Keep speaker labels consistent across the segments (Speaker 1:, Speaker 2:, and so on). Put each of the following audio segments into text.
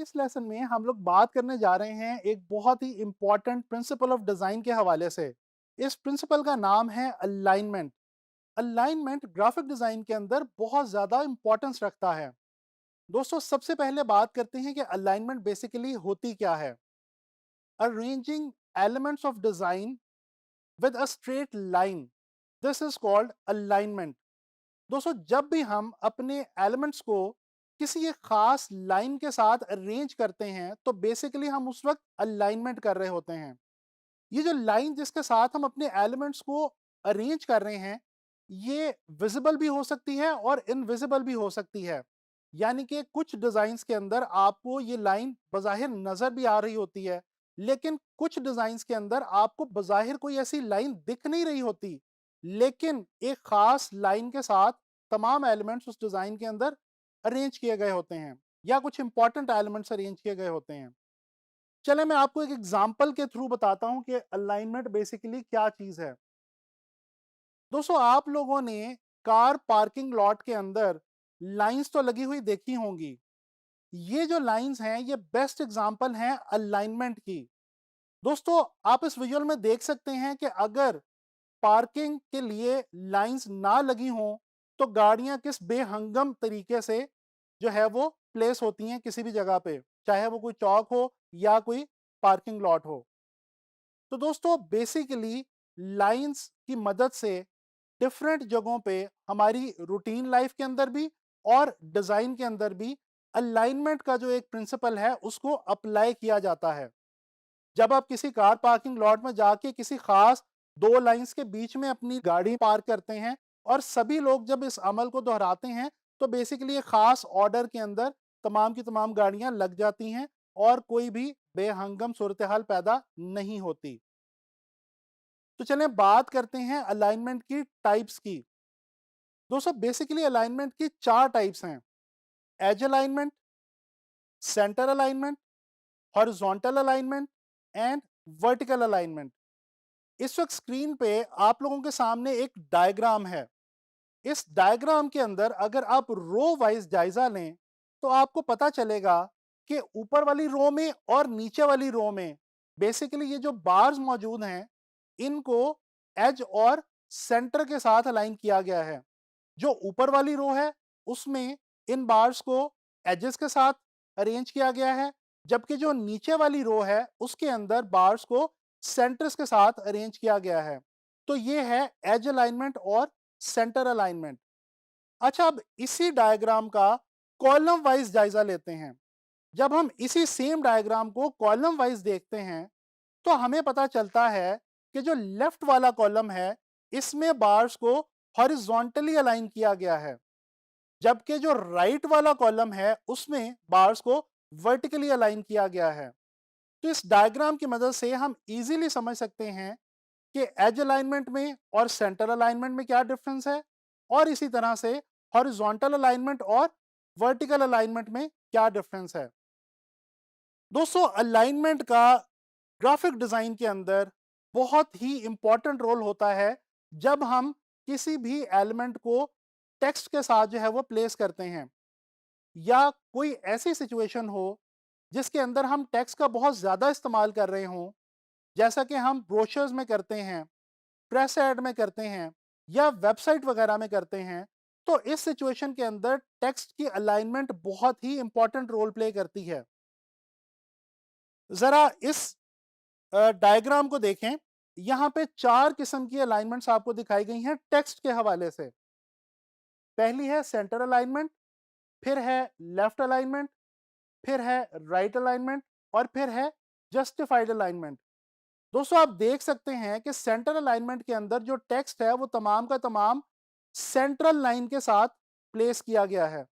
Speaker 1: इस लेसन में हम लोग बात करने जा रहे हैं एक बहुत ही इंपॉर्टेंट प्रिंसिपल ऑफ डिजाइन के हवाले से। इस प्रिंसिपल का नाम है अलाइनमेंट। अलाइनमेंट ग्राफिक डिजाइन के अंदर बहुत ज्यादा इंपॉर्टेंस रखता है। दोस्तों, सबसे पहले बात करते हैं कि अलाइनमेंट बेसिकली होती क्या है। Arranging elements of design with a straight line, this is called alignment. दोस्तों, जब भी हम अपने एलिमेंट्स को किसी एक खास लाइन के साथ अरेंज करते हैं तो बेसिकली हम उस वक्त अलाइनमेंट कर रहे होते हैं। ये जो लाइन जिसके साथ हम अपने एलिमेंट्स को अरेंज कर रहे हैं, ये विजिबल भी हो सकती है और इनविजिबल भी हो सकती है। यानी कि कुछ डिजाइन्स के अंदर आपको ये लाइन बज़ाहिर नजर भी आ रही होती है, लेकिन कुछ डिजाइन्स के अंदर आपको बज़ाहिर कोई ऐसी लाइन दिख नहीं रही होती, लेकिन एक खास लाइन के साथ तमाम एलिमेंट्स उस डिजाइन के अंदर अरेंज किए गए होते हैं या कुछ इंपॉर्टेंट एलिमेंट्स अरेंज किए गए होते हैं। चले मैं आपको एक एग्जांपल के थ्रू बताता हूं कि अलाइनमेंट बेसिकली क्या चीज है। दोस्तों, आप लोगों ने कार पार्किंग लॉट के अंदर लाइंस तो लगी हुई देखी होंगी। ये जो लाइंस हैं ये बेस्ट एग्जांपल हैं अलाइनमेंट की। दोस्तों, आप इस विजुअल में देख सकते हैं कि अगर पार्किंग के लिए लाइंस ना लगी हों तो गाड़ियां किस बेहंगम तरीके से जो है वो प्लेस होती हैं किसी भी जगह पे, चाहे वो कोई चौक हो या कोई पार्किंग लॉट हो। तो दोस्तों, बेसिकली लाइंस की मदद से डिफरेंट जगहों पे हमारी रूटीन लाइफ के अंदर भी और डिजाइन के अंदर भी अलाइनमेंट का जो एक प्रिंसिपल है उसको अप्लाई किया जाता है। जब आप किसी कार पार्किंग लॉट में जाके किसी खास दो लाइंस के बीच में अपनी गाड़ी पार्क करते हैं और सभी लोग जब इस अमल को दोहराते हैं तो बेसिकली एक खास ऑर्डर के अंदर तमाम की तमाम गाड़ियां लग जाती हैं और कोई भी बेहंगम सूरत हाल पैदा नहीं होती। तो चलें बात करते हैं अलाइनमेंट की टाइप्स की। दोस्तों, बेसिकली अलाइनमेंट की चार टाइप्स हैं: edge alignment, centre alignment, horizontal alignment and vertical alignment. इस वक्त स्क्रीन पे आप लोगों के सामने एक डायग्राम है। इस डायग्राम के अंदर अगर आप रो वाइज जायजा लें तो आपको पता चलेगा कि ऊपर वाली रो में और नीचे वाली रो में बेसिकली ये जो बार्स मौजूद हैं इनको एज और सेंटर के साथ अलाइन किया गया है। जो ऊपर वाली रो है उसमें इन बार्स को एजेस के साथ अरेंज किया गया है, जबकि जो नीचे वाली रो है उसके अंदर बार्स को सेंटर्स के साथ अरेंज किया गया है। तो ये है एज अलाइनमेंट और सेंटर अलाइनमेंट। अच्छा, अब इसी डायग्राम का कॉलम वाइज जायजा लेते हैं। जब हम इसी सेम डायग्राम को कॉलम वाइज देखते हैं तो हमें पता चलता है कि जो लेफ्ट वाला कॉलम है इसमें बार्स को हॉरिजॉन्टली अलाइन किया गया है, जबकि जो राइट वाला कॉलम है उसमें बार्स को वर्टिकली अलाइन किया गया है। तो इस डायग्राम की मदद से हम इजीली समझ सकते हैं कि एज अलाइनमेंट में और सेंटर अलाइनमेंट में क्या डिफरेंस है, और इसी तरह से हॉरिजॉन्टल अलाइनमेंट और वर्टिकल अलाइनमेंट में क्या डिफरेंस है। दोस्तों, अलाइनमेंट का ग्राफिक डिजाइन के अंदर बहुत ही इंपॉर्टेंट रोल होता है जब हम किसी भी एलिमेंट को टेक्स्ट के साथ जो है वो प्लेस करते हैं, या कोई ऐसी सिचुएशन हो जिसके अंदर हम टेक्स्ट का बहुत ज़्यादा इस्तेमाल कर रहे हों, जैसा कि हम ब्रोशर्स में करते हैं, प्रेस ऐड में करते हैं या वेबसाइट वगैरह में करते हैं। तो इस सिचुएशन के अंदर टेक्स्ट की अलाइनमेंट बहुत ही इंपॉर्टेंट रोल प्ले करती है। ज़रा इस डायग्राम को देखें। यहाँ पे चार किस्म की अलाइनमेंट्स आपको दिखाई गई हैं टेक्स्ट के हवाले से। पहली है सेंटर अलाइनमेंट, फिर है लेफ्ट अलाइनमेंट, फिर है राइट अलाइनमेंट और फिर है जस्टिफाइड अलाइनमेंट। दोस्तों, आप देख सकते हैं कि सेंटर अलाइनमेंट के अंदर जो टेक्स्ट है वो तमाम का तमाम सेंट्रल लाइन के साथ प्लेस किया गया है।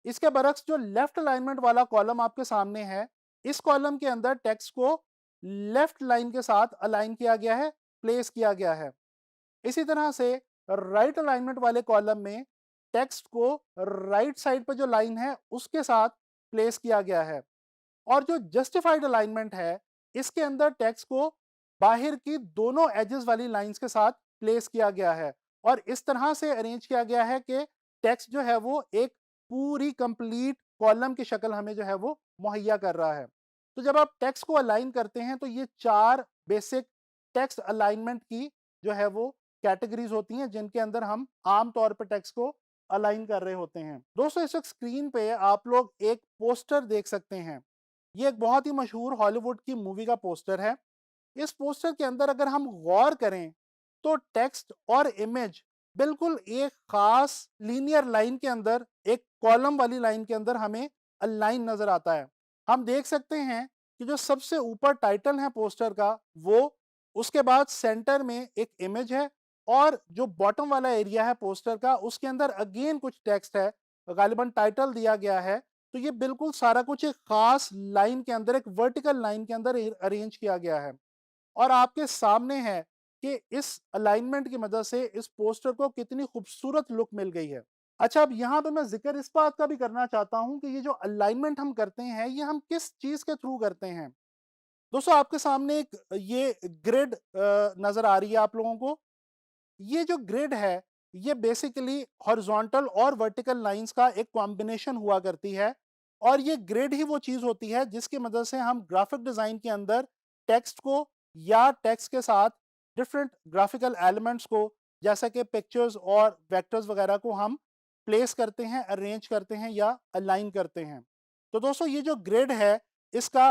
Speaker 1: इसके बरक्स जो लेफ्ट अलाइनमेंट वाला कॉलम आपके सामने है, इस कॉलम के अंदर टेक्स्ट को लेफ्ट लाइन के साथ अलाइन किया गया है, प्लेस किया गया है। इसी तरह से राइट अलाइनमेंट वाले कॉलम में टेक्स्ट को राइट साइड पर जो लाइन है उसके साथ प्लेस किया गया है। और जो जस्टिफाइड अलाइनमेंट है इसके अंदर टेक्स्ट को बाहर की दोनों एजेस वाली लाइंस के साथ प्लेस किया गया है और इस तरह से अरेंज किया गया है कि टेक्स्ट जो है वो एक पूरी कंप्लीट कॉलम की शक्ल हमें जो है वो मुहैया कर रहा है। तो जब आप टेक्स्ट को अलाइन करते हैं तो ये 4 बेसिक टेक्स्ट अलाइनमेंट की जो है वो कैटेगरीज होती हैं जिनके अंदर हम आम तौर पर टेक्स्ट को अलाइन कर रहे होते हैं। दोस्तों इस वक्त स्क्रीन पे आप लोग एक पोस्टर देख सकते हैं। ये एक बहुत ही मशहूर हॉलीवुड की मूवी का पोस्टर है। इस पोस्टर के अंदर अगर हम गौर करें तो टेक्स्ट और इमेज बिल्कुल एक खास लीनियर लाइन के अंदर, एक कॉलम वाली लाइन के अंदर हमें अलाइन नजर आता है। हम देख सकते हैं कि जो सबसे ऊपर टाइटल है पोस्टर का वो, उसके बाद सेंटर में एक इमेज है और जो बॉटम वाला एरिया है पोस्टर का उसके अंदर अगेन कुछ टेक्स्ट है, गालिबन टाइटल दिया गया है। तो ये बिल्कुल सारा कुछ एक खास लाइन के अंदर, एक वर्टिकल लाइन के अंदर अरेंज किया गया है और आपके सामने है कि इस अलाइनमेंट की मदद से इस पोस्टर को कितनी खूबसूरत लुक मिल गई है। अच्छा, अब यहाँ पे मैं जिक्र इस बात का भी करना चाहता हूँ कि ये जो अलाइनमेंट हम करते हैं ये हम किस चीज़ के थ्रू करते हैं। दोस्तों आपके सामने एक ये ग्रिड नज़र आ रही है आप लोगों को। ये जो ग्रिड है ये बेसिकली हॉरिजॉन्टल और वर्टिकल लाइंस का एक कॉम्बिनेशन हुआ करती है और ये ग्रिड ही वो चीज़ होती है जिसकी मदद से हम ग्राफिक डिज़ाइन के अंदर टेक्स्ट को या टेक्स्ट के साथ डिफरेंट ग्राफिकल एलिमेंट्स को, जैसा कि पिक्चर्स और वेक्टर्स वगैरह को हम प्लेस करते हैं, अरेंज करते हैं या अलाइन करते हैं। तो दोस्तों ये जो ग्रिड है इसका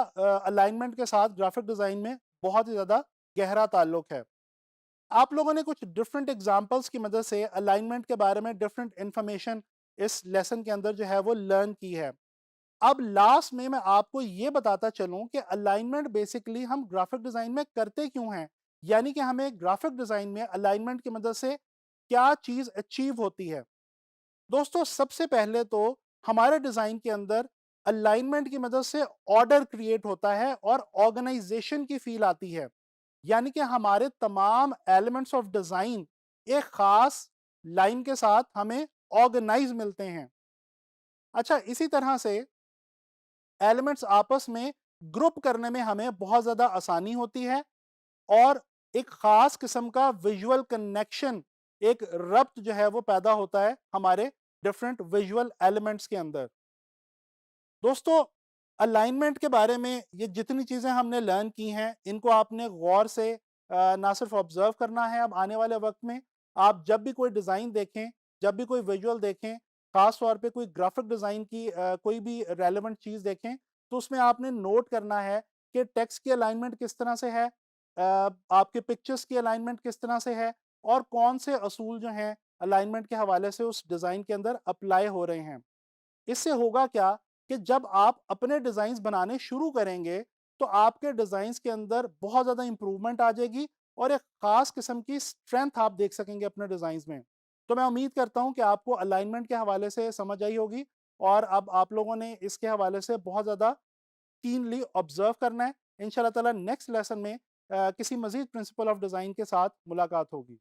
Speaker 1: अलाइनमेंट के साथ ग्राफिक डिज़ाइन में बहुत ही ज़्यादा गहरा ताल्लुक है। आप लोगों ने कुछ डिफरेंट एग्जांपल्स की मदद से अलाइनमेंट के बारे में डिफरेंट इंफॉर्मेशन इस लेसन के अंदर जो है वो लर्न की है। अब लास्ट में मैं आपको ये बताता चलूं कि अलाइनमेंट बेसिकली हम ग्राफिक डिज़ाइन में करते क्यों हैं, यानी कि हमें ग्राफिक डिज़ाइन में अलाइनमेंट की मदद से क्या चीज़ अचीव होती है। दोस्तों सबसे पहले तो हमारे डिज़ाइन के अंदर अलाइनमेंट की मदद से ऑर्डर क्रिएट होता है और ऑर्गेनाइजेशन की फील आती है, यानी कि हमारे तमाम एलिमेंट्स ऑफ डिज़ाइन एक खास लाइन के साथ हमें ऑर्गेनाइज मिलते हैं। अच्छा, इसी तरह से एलिमेंट्स आपस में ग्रुप करने में हमें बहुत ज़्यादा आसानी होती है और एक ख़ास किस्म का विजुअल कनेक्शन, एक रब्त जो है वो पैदा होता है हमारे डिफरेंट विजुअल एलिमेंट्स के अंदर। दोस्तों अलाइनमेंट के बारे में ये जितनी चीज़ें हमने लर्न की हैं इनको आपने गौर से ना सिर्फ ऑब्जर्व करना है। अब आने वाले वक्त में आप जब भी कोई डिज़ाइन देखें, जब भी कोई विजुअल देखें, ख़ास तौर पे कोई ग्राफिक डिज़ाइन की कोई भी रेलेवेंट चीज़ देखें तो उसमें आपने नोट करना है कि टेक्स्ट की अलाइनमेंट किस तरह से है, आपके पिक्चर्स की अलाइनमेंट किस तरह से है और कौन से असूल जो हैं अलाइनमेंट के हवाले से उस डिज़ाइन के अंदर अप्लाई हो रहे हैं। इससे होगा क्या कि जब आप अपने डिज़ाइंस बनाने शुरू करेंगे तो आपके डिज़ाइंस के अंदर बहुत ज़्यादा इंप्रूवमेंट आ जाएगी और एक ख़ास किस्म की स्ट्रेंथ आप देख सकेंगे अपने डिज़ाइंस में। तो मैं उम्मीद करता हूँ कि आपको अलाइनमेंट के हवाले से समझ आई होगी और अब आप लोगों ने इसके हवाले से बहुत ज़्यादा कीनली ऑब्जर्व करना है। इंशाल्लाह ताला नेक्स्ट लेसन में किसी मज़ीद प्रिंसिपल ऑफ डिज़ाइन के साथ मुलाकात होगी।